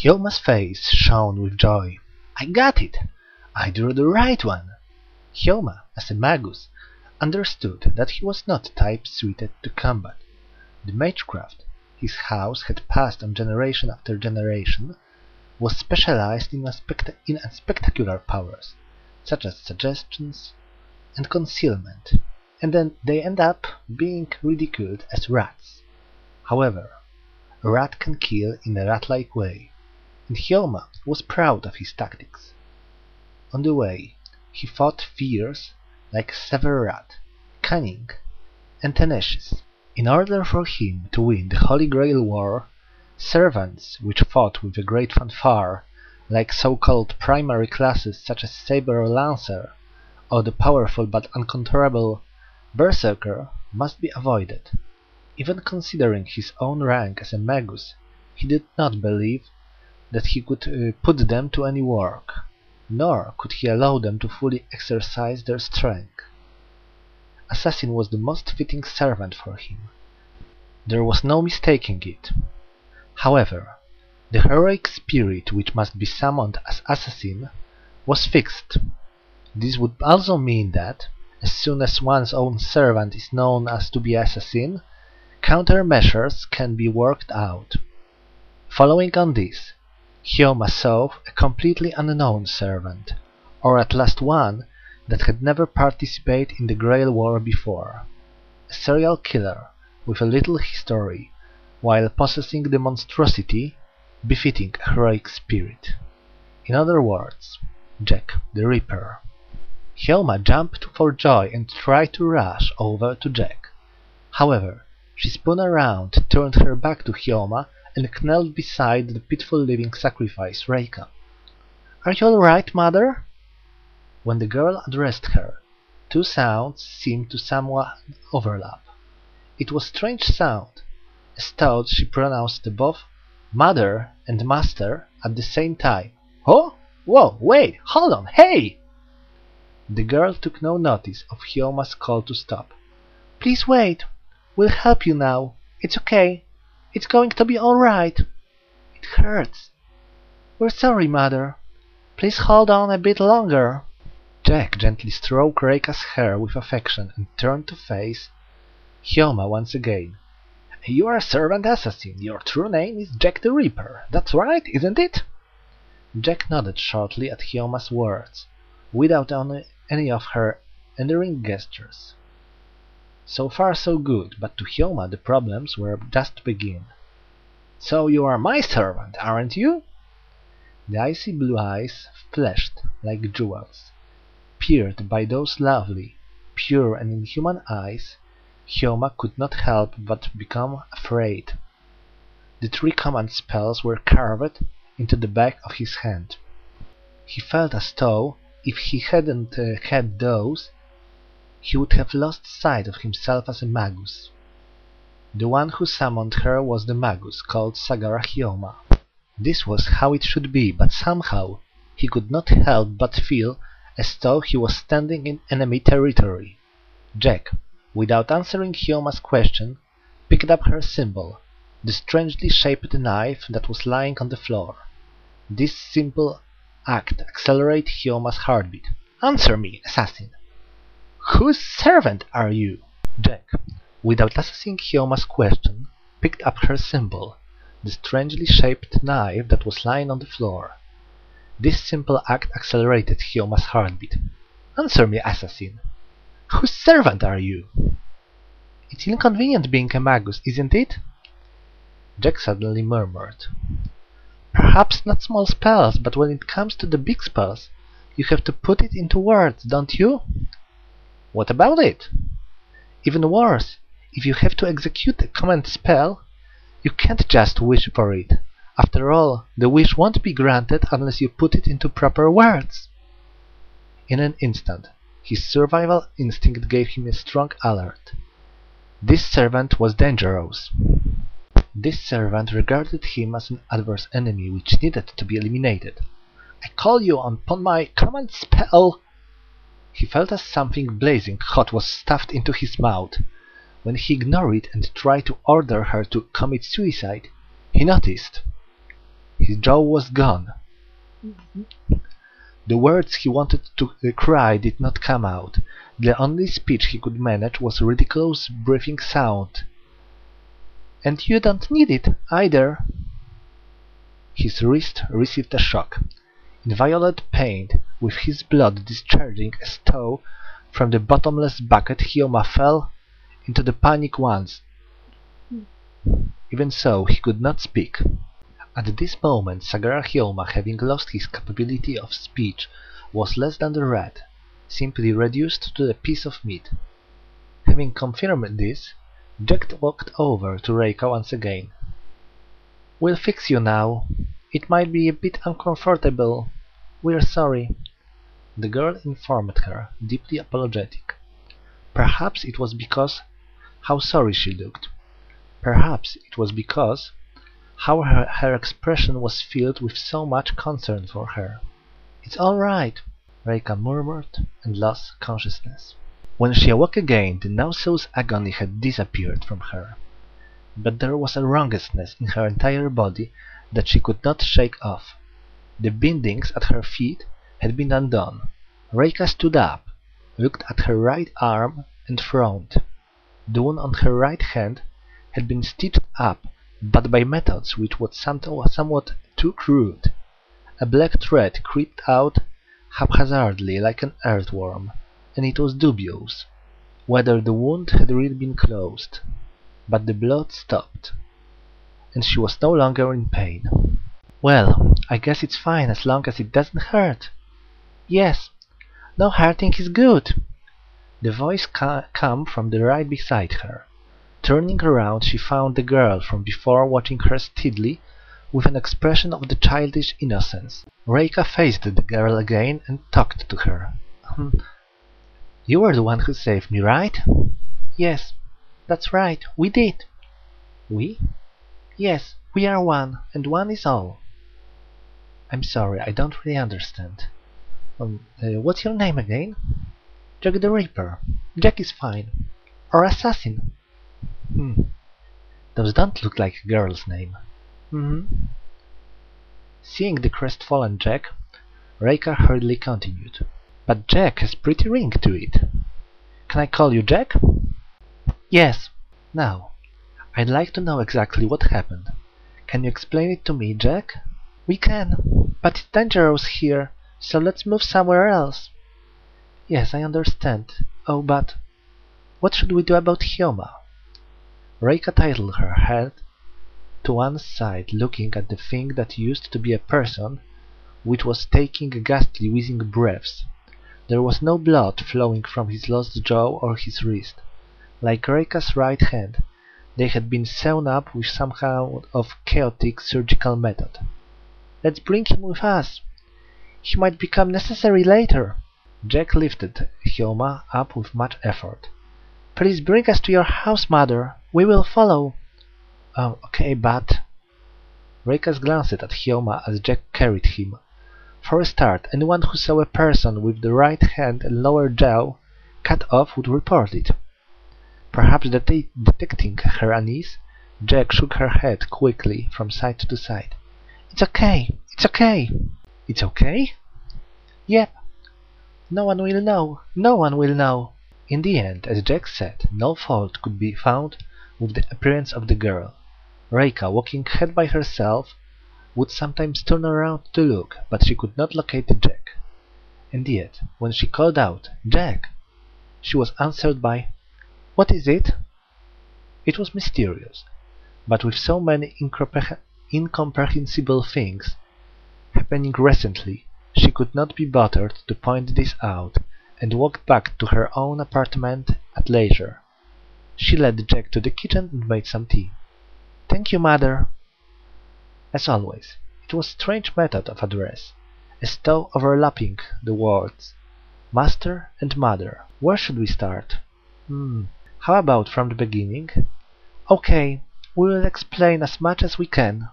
Hyouma's face shone with joy. "I got it! I drew the right one!" Hyouma, as a magus, understood that he was not type suited to combat. The magecraft his house had passed on generation after generation was specialized in unspectacular powers, such as suggestions and concealment, and then they end up being ridiculed as rats. However, a rat can kill in a rat-like way, and Hyouma was proud of his tactics. On the way, he fought fierce like a severe rat, cunning and tenacious. In order for him to win the Holy Grail War, servants which fought with a great fanfare, like so-called primary classes such as Saber or Lancer, or the powerful but uncontrollable Berserker, must be avoided. Even considering his own rank as a magus, he did not believe that he could put them to any work, nor could he allow them to fully exercise their strength. Assassin was the most fitting servant for him. There was no mistaking it. However, the heroic spirit which must be summoned as assassin was fixed. This would also mean that, as soon as one's own servant is known as to be assassin, countermeasures can be worked out. Following on this, Hyouma saw a completely unknown servant, or at last one that had never participated in the Grail War before. A serial killer with a little history, while possessing the monstrosity befitting a heroic spirit. In other words, Jack the Ripper. Hyouma jumped for joy and tried to rush over to Jack. However, she spun around, turned her back to Hyouma, and knelt beside the pitiful living sacrifice, Reika. "Are you all right, mother?" When the girl addressed her, two sounds seemed to somewhat overlap. It was a strange sound, as though she pronounced both mother and master at the same time. "Oh? Whoa, wait, hold on, hey!" The girl took no notice of Hyouma's call to stop. "Please wait. We'll help you now. It's okay. It's going to be all right. It hurts. We're sorry, mother. Please hold on a bit longer." Jack gently stroked Reika's hair with affection and turned to face Hyouma once again. "You are a servant assassin. Your true name is Jack the Ripper. That's right, isn't it?" Jack nodded shortly at Hyouma's words, without any of her endearing gestures. So far so good, but to Hyouma the problems were just to begin. "So you are my servant, aren't you?" The icy blue eyes flashed like jewels. Peered by those lovely, pure and inhuman eyes, Hyouma could not help but become afraid. The three command spells were carved into the back of his hand. He felt as though, if he hadn't had those, he would have lost sight of himself as a magus. The one who summoned her was the magus called Sagara Hyouma. This was how it should be, but somehow he could not help but feel as though he was standing in enemy territory. Jack, without answering Hyouma's question, picked up her symbol, the strangely shaped knife that was lying on the floor. This simple act accelerated Hyouma's heartbeat. "Answer me, assassin! Whose servant are you?" Jack, without assessing Hyouma's question, picked up her symbol, the strangely shaped knife that was lying on the floor. This simple act accelerated Hyouma's heartbeat. "Answer me, assassin! Whose servant are you?" "It's inconvenient being a magus, isn't it?" Jack suddenly murmured. "Perhaps not small spells, but when it comes to the big spells, you have to put it into words, don't you?" "What about it?" "Even worse, if you have to execute a command spell, you can't just wish for it. After all, the wish won't be granted unless you put it into proper words." In an instant, his survival instinct gave him a strong alert. This servant was dangerous. This servant regarded him as an adverse enemy which needed to be eliminated. "I call you upon my command spell!" He felt as something blazing hot was stuffed into his mouth. When he ignored it and tried to order her to commit suicide, he noticed. He his jaw was gone. The words he wanted to cry did not come out. The only speech he could manage was a ridiculous breathing sound. "And you don't need it, either." His wrist received a shock. In violent pain, with his blood discharging as though from the bottomless bucket, Hyouma fell into the panic once. Even so, he could not speak. At this moment, Sagara Hyouma, having lost his capability of speech, was less than the rat, simply reduced to a piece of meat. Having confirmed this, Jack walked over to Reika once again. "We'll fix you now. It might be a bit uncomfortable. We're sorry," the girl informed her, deeply apologetic. Perhaps it was because how sorry she looked. Perhaps it was because how her expression was filled with so much concern for her. "It's all right," Reika murmured, and lost consciousness. When she awoke again, the nauseous agony had disappeared from her. But there was a wrongousness in her entire body that she could not shake off. The bindings at her feet had been undone. Reika stood up, looked at her right arm, and frowned. The wound on her right hand had been stitched up, but by methods which were somewhat too crude. A black thread crept out haphazardly like an earthworm, and it was dubious whether the wound had really been closed. But the blood stopped, and she was no longer in pain. "Well, I guess it's fine as long as it doesn't hurt." "Yes, no hurting is good." The voice came from the right beside her. Turning around, she found the girl from before watching her steadily, with an expression of the childish innocence. Reika faced the girl again and talked to her. "You were the one who saved me, right?" "Yes, that's right, we did." "We?" "Yes, we are one, and one is all." "I'm sorry, I don't really understand. What's your name again?" "Jack the Ripper." "Jack is fine." "Or Assassin." Those don't look like a girl's name." Seeing the crestfallen Jack, Reika hurriedly continued. "But Jack has a pretty ring to it. Can I call you Jack?" "Yes." "Now, I'd like to know exactly what happened. Can you explain it to me, Jack?" "We can, but it's dangerous here, so let's move somewhere else." "Yes, I understand. Oh, but what should we do about Hyouma?" Reika tilted her head to one side, looking at the thing that used to be a person, which was taking ghastly wheezing breaths. There was no blood flowing from his lost jaw or his wrist. Like Reika's right hand, they had been sewn up with some kind of chaotic surgical method. "Let's bring him with us. He might become necessary later." Jack lifted Hyouma up with much effort. "Please bring us to your house, Mother. We will follow." "Oh, okay, but—" Reika glanced at Hyouma as Jack carried him. For a start, anyone who saw a person with the right hand and lower jaw cut off would report it. Perhaps detecting her unease, Jack shook her head quickly from side to side. "It's okay. It's okay." "It's okay?" "Yep. No one will know. No one will know." In the end, as Jack said, no fault could be found with the appearance of the girl. Reika, walking head by herself, would sometimes turn around to look, but she could not locate Jack. And yet, when she called out, "Jack!" she was answered by, "What is it?" It was mysterious, but with so many incomprehensible things happening recently, she could not be bothered to point this out, and walked back to her own apartment at leisure. She led Jack to the kitchen and made some tea. "Thank you, Mother." As always, it was a strange method of address, as though overlapping the words master and mother. Where should we start? How about from the beginning? "Okay, we will explain as much as we can."